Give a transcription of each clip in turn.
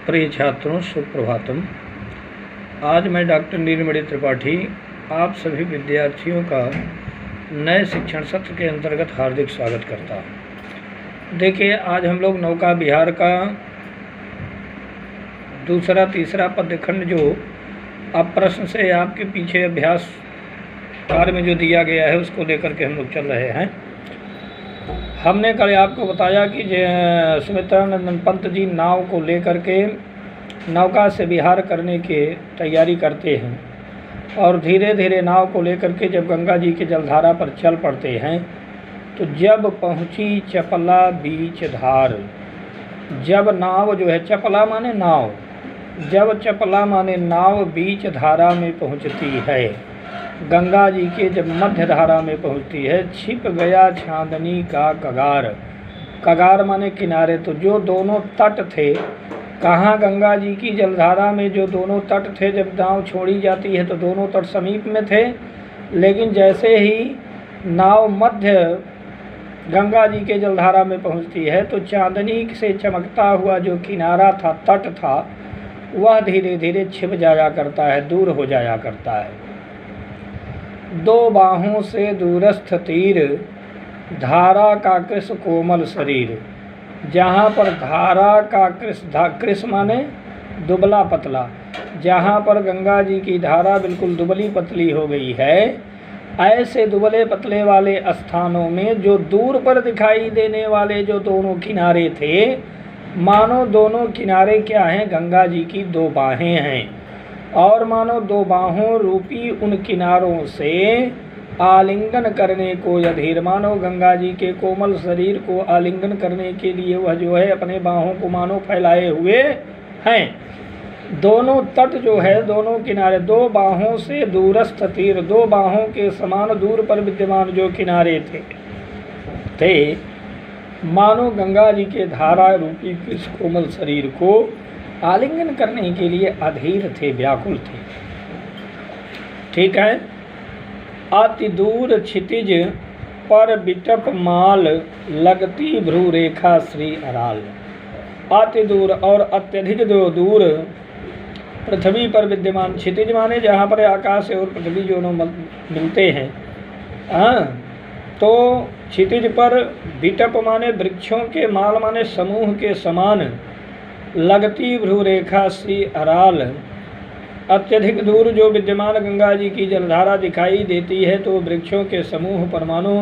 प्रिय छात्रों, सुप्रभातम। आज मैं डॉक्टर नीलमणि त्रिपाठी आप सभी विद्यार्थियों का नए शिक्षण सत्र के अंतर्गत हार्दिक स्वागत करता हूँ। देखिए, आज हम लोग नौका विहार का दूसरा तीसरा पद्यखंड जो अब प्रश्न से आपके पीछे अभ्यास कार्य में जो दिया गया है उसको लेकर के हम लोग चल रहे हैं। हमने कल आपको बताया कि सुमित्रानंद पंत जी नाव को लेकर के नौका से विहार करने की तैयारी करते हैं और धीरे धीरे नाव को लेकर के जब गंगा जी के जलधारा पर चल पड़ते हैं तो जब पहुंची चपला बीच धार, जब नाव जो है चपला माने नाव, जब चपला माने नाव बीच धारा में पहुंचती है, गंगा जी के जब मध्य धारा में पहुंचती है, छिप गया चांदनी का कगार। कगार माने किनारे। तो जो दोनों तट थे, कहाँ गंगा जी की जलधारा में जो दोनों तट थे, जब नाव छोड़ी जाती है तो दोनों तट समीप में थे, लेकिन जैसे ही नाव मध्य गंगा जी के जलधारा में पहुंचती है तो चांदनी से चमकता हुआ जो किनारा था, तट था, वह धीरे धीरे छिप जाया करता है, दूर हो जाया करता है। दो बाहों से दूरस्थ तीर, धारा का कृष कोमल शरीर। जहाँ पर धारा का कृष माने दुबला पतला, जहाँ पर गंगा जी की धारा बिल्कुल दुबली पतली हो गई है, ऐसे दुबले पतले वाले स्थानों में जो दूर पर दिखाई देने वाले जो दोनों किनारे थे, मानो दोनों किनारे क्या हैं, गंगा जी की दो बाहें हैं, और मानो दो बाहों रूपी उन किनारों से आलिंगन करने को अधीर, मानो गंगा जी के कोमल शरीर को आलिंगन करने के लिए वह जो है अपने बाहों को मानो फैलाए हुए हैं। दोनों तट जो है, दोनों किनारे, दो बाहों से दूरस्थ तीर, दो बाहों के समान दूर पर विद्यमान जो किनारे थे मानो गंगा जी के धारा रूपी कृष कोमल शरीर को आलिंगन करने के लिए अधीर थे, व्याकुल थे। ठीक है। अति दूर क्षितिज पर बिटप माल, लगती भ्रू रेखा श्री अराल। अति दूर और अत्यधिक दूर पृथ्वी पर विद्यमान, क्षितिज माने जहाँ पर आकाश और पृथ्वी दोनों मिलते हैं। तो क्षितिज पर बिटप माने वृक्षों के माल माने समूह के समान, लगती भ्रू रेखा श्री अराल। अत्यधिक दूर जो विद्यमान गंगा जी की जलधारा दिखाई देती है तो वृक्षों के समूह पर मानो,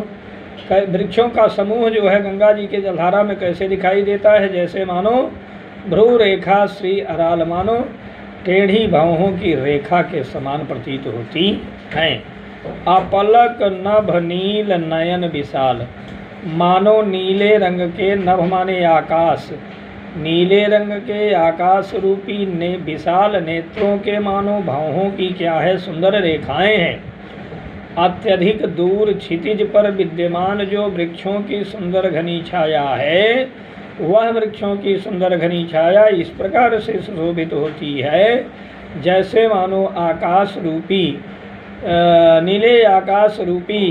वृक्षों का समूह जो है गंगा जी के जलधारा में कैसे दिखाई देता है, जैसे मानो भ्रू रेखा श्री अराल, मानो टेढ़ी भौहों की रेखा के समान प्रतीत होती हैं। अपलक नभ नील नयन विशाल, मानो नीले रंग के नभ माने आकाश, नीले रंग के आकाश रूपी ने विशाल नेत्रों के मानो भावों की क्या है, सुंदर रेखाएं हैं। अत्यधिक दूर क्षितिज पर विद्यमान जो वृक्षों की सुंदर घनी छाया है, वह वृक्षों की सुंदर घनी छाया इस प्रकार से सुशोभित होती है जैसे मानो आकाश रूपी नीले आकाश रूपी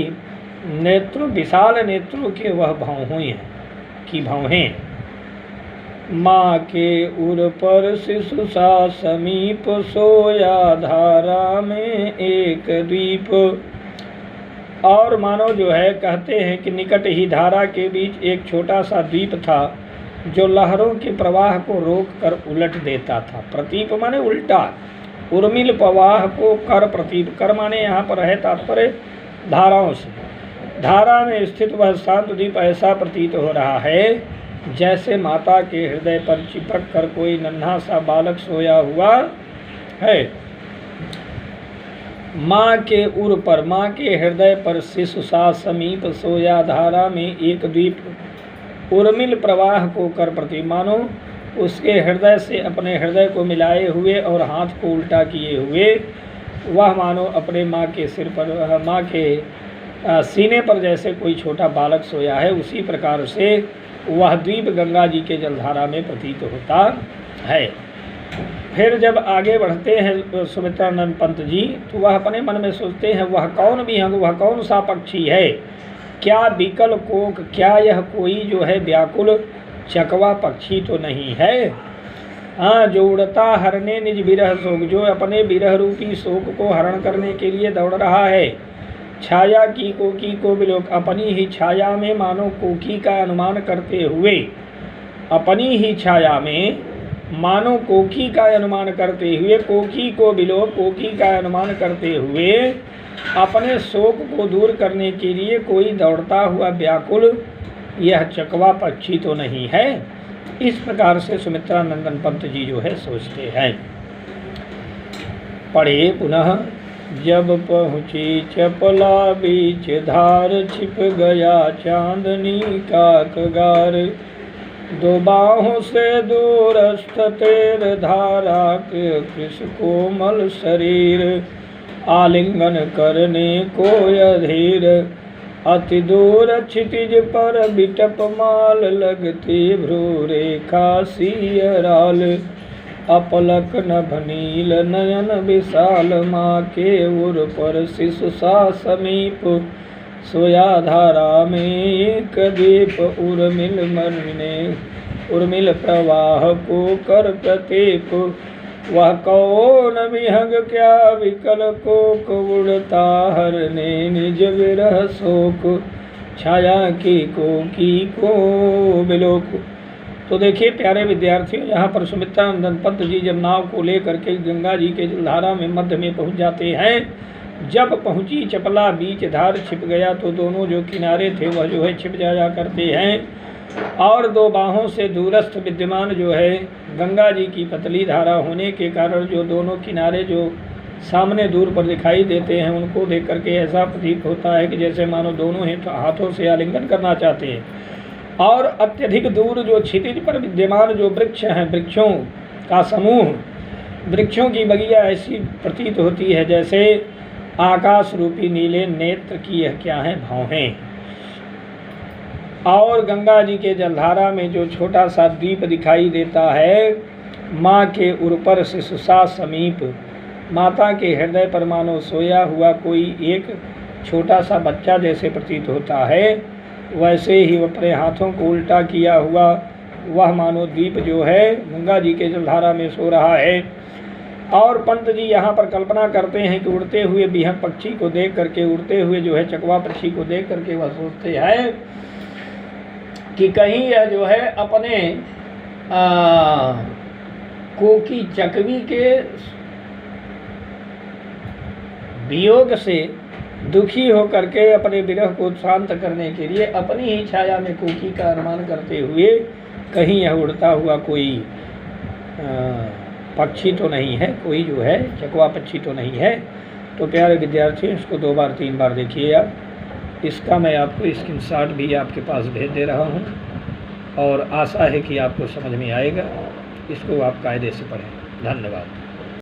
नेत्र, विशाल नेत्रों के वह भावों की भावें। माँ के उर पर शिशु सा समीप, सोया धारा में एक द्वीप। और मानो जो है कहते हैं कि निकट ही धारा के बीच एक छोटा सा द्वीप था जो लहरों के प्रवाह को रोक कर उलट देता था। प्रतीप माने उल्टा, उर्मिल प्रवाह को कर प्रतीप, कर माने यहाँ पर है तात्पर्य धाराओं से। धारा में स्थित वह शांत द्वीप ऐसा प्रतीत हो रहा है जैसे माता के हृदय पर चिपक कर कोई नन्हा सा बालक सोया हुआ है। माँ के उर पर, माँ के हृदय पर शिशु सा समीप, सोया धारा में एक द्वीप, उर्मिल प्रवाह को कर प्रति, मानो उसके हृदय से अपने हृदय को मिलाए हुए और हाथ को उल्टा किए हुए वह मानो अपने माँ के सिर पर, माँ के सीने पर जैसे कोई छोटा बालक सोया है, उसी प्रकार से वह द्वीप गंगा जी के जलधारा में प्रतीत होता है। फिर जब आगे बढ़ते हैं सुमित्रानंद पंत जी तो वह अपने मन में सोचते हैं, वह कौन विहंग, वह कौन सा पक्षी है, क्या बिकल कोक, क्या यह कोई जो है व्याकुल चकवा पक्षी तो नहीं है। हाँ, जो उड़ता हरने निज विरह शोक, जो अपने विरह रूपी शोक को हरण करने के लिए दौड़ रहा है। छाया की कोकी को विलोक, अपनी ही छाया में मानो कोकी का अनुमान करते हुए, अपनी ही छाया में मानो कोकी का अनुमान करते हुए, कोकी को विलोक, कोकी का अनुमान करते हुए अपने शोक को दूर करने के लिए कोई दौड़ता हुआ व्याकुल यह चकवा पक्षी तो नहीं है। इस प्रकार से सुमित्रा नंदन पंत जी जो है सोचते हैं। पढ़े पुनः। जब पहुँची चपला बीच धार, छिप गया चांदनी का कगार, दो बाहों से दूरस्थ तेर धारा के कृष कोमल शरीर, आलिंगन करने को अधीर, अति दूर क्षितिज पर बिटप माल, लगती भ्रू रेखा सियराल, अपलक नभ नील नयन विशाल, माँ के उर पर शिशु सा समीप, सोया धारा में एक दीप, उर्मिल मरने उर्मिल प्रवाह को कर प्रतीप, वह कौन विहंग क्या विकल कोक, उड़ता हरने निज विरह शोक, छाया की कोकी को विलोक। तो देखिए प्यारे विद्यार्थियों, यहाँ पर सुमित्रा नंदन पंत जी जब नाव को लेकर के गंगा जी के जलधारा में मध्य में पहुँच जाते हैं, जब पहुँची चपला बीच धार, छिप गया तो दोनों जो किनारे थे वह जो है छिप जाया करते हैं, और दो बाहों से दूरस्थ विद्यमान जो है गंगा जी की पतली धारा होने के कारण जो दोनों किनारे जो सामने दूर पर दिखाई देते हैं, उनको देख करके ऐसा प्रतीत होता है कि जैसे मानो दोनों ही हाथों से आलिंगन करना चाहते हैं। और अत्यधिक दूर जो क्षितिज पर विद्यमान जो वृक्ष हैं, वृक्षों का समूह, वृक्षों की बगिया ऐसी प्रतीत होती है जैसे आकाश रूपी नीले नेत्र की यह क्या है भावें। और गंगा जी के जलधारा में जो छोटा सा द्वीप दिखाई देता है, माँ के उर्पर शिशुसा समीप, माता के हृदय पर मानो सोया हुआ कोई एक छोटा सा बच्चा जैसे प्रतीत होता है, वैसे ही अपने हाथों को उल्टा किया हुआ वह मानो द्वीप जो है गंगा जी के जलधारा में सो रहा है। और पंत जी यहाँ पर कल्पना करते हैं कि उड़ते हुए बिहंग पक्षी को देख करके, उड़ते हुए जो है चकवा पक्षी को देख करके वह सोचते हैं कि कहीं यह जो है अपने कोकी चकवी के वियोग से दुखी होकर के अपने विरह को शांत करने के लिए अपनी ही छाया में कोकी का अनुमान करते हुए कहीं यह उड़ता हुआ कोई पक्षी तो नहीं है, कोई जो है चकवा पक्षी तो नहीं है। तो प्यारे विद्यार्थियों, इसको 2 बार 3 बार देखिए आप। इसका मैं आपको स्क्रीनशॉट भी आपके पास भेज दे रहा हूँ और आशा है कि आपको समझ में आएगा। इसको आप कायदे से पढ़ें। धन्यवाद।